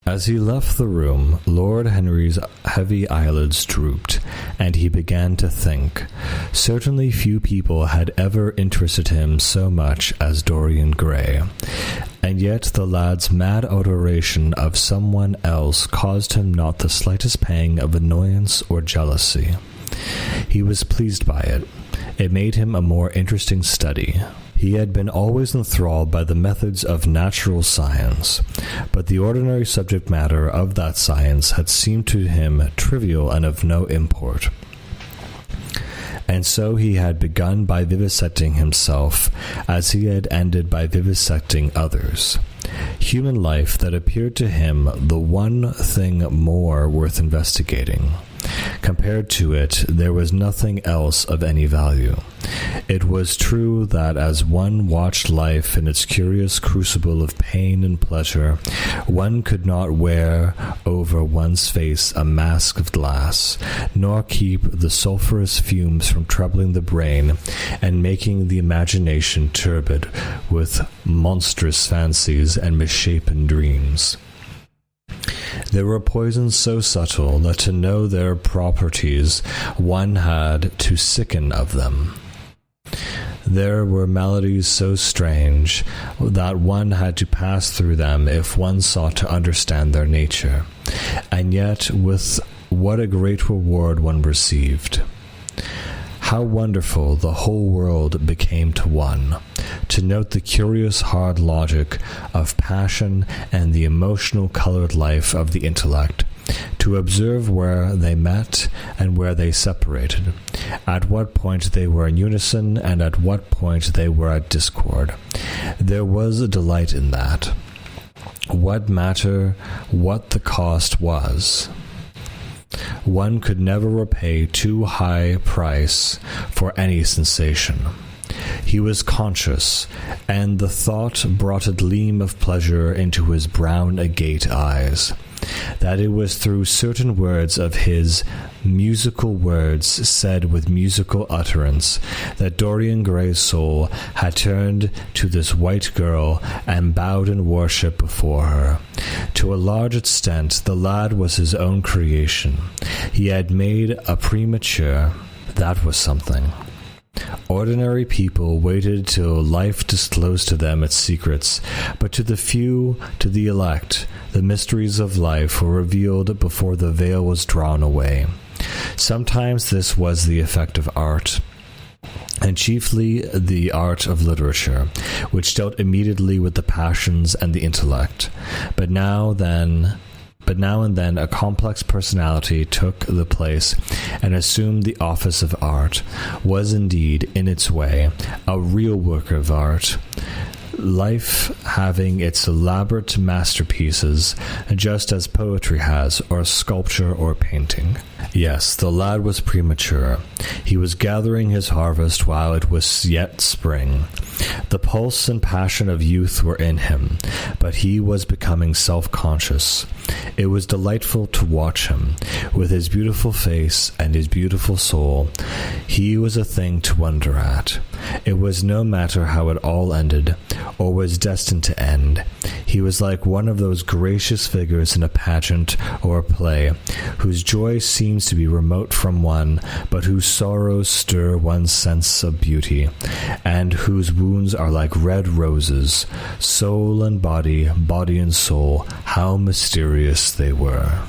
As he left the room, Lord Henry's heavy eyelids drooped, and he began to think. Certainly few people had ever interested him so much as Dorian Gray, and yet the lad's mad adoration of someone else caused him not the slightest pang of annoyance or jealousy. He was pleased by it. It made him a more interesting study. He had been always enthralled by the methods of natural science, but the ordinary subject matter of that science had seemed to him trivial and of no import. And so he had begun by vivisecting himself, as he had ended by vivisecting others. Human life that appeared to him the one thing more worth investigating. Compared to it, there was nothing else of any value. It was true that as one watched life in its curious crucible of pain and pleasure, one could not wear over one's face a mask of glass, nor keep the sulphurous fumes from troubling the brain and making the imagination turbid with monstrous fancies and misshapen dreams. There were poisons so subtle that to know their properties one had to sicken of them. There were maladies so strange that one had to pass through them if one sought to understand their nature, and yet with what a great reward one received. How wonderful the whole world became to one, to note the curious hard logic of passion and the emotional colored life of the intellect, to observe where they met and where they separated, at what point they were in unison and at what point they were at discord. There was a delight in that. What matter what the cost was? One could never repay too high a price for any sensation. He was conscious, and the thought brought a gleam of pleasure into his brown agate eyes, that it was through certain words of his, musical words said with musical utterance, that Dorian Gray's soul had turned to this white girl and bowed in worship before her. To a large extent, the lad was his own creation. He had made a premature. That was something. Ordinary people waited till life disclosed to them its secrets, but to the few, to the elect, the mysteries of life were revealed before the veil was drawn away. Sometimes this was the effect of art, and chiefly the art of literature, which dealt immediately with the passions and the intellect. But now and then a complex personality took the place and assumed the office of art, was indeed, in its way, a real work of art, life having its elaborate masterpieces, just as poetry has, or sculpture or painting. Yes, the lad was premature. He was gathering his harvest while it was yet spring. The pulse and passion of youth were in him, but he was becoming self-conscious. It was delightful to watch him, with his beautiful face and his beautiful soul. He was a thing to wonder at. It was no matter how it all ended, or was destined to end. He was like one of those gracious figures in a pageant or a play, whose joy seems to be remote from one, but whose sorrows stir one's sense of beauty, and whose wounds are like red roses. Soul and body and soul, how mysterious they were.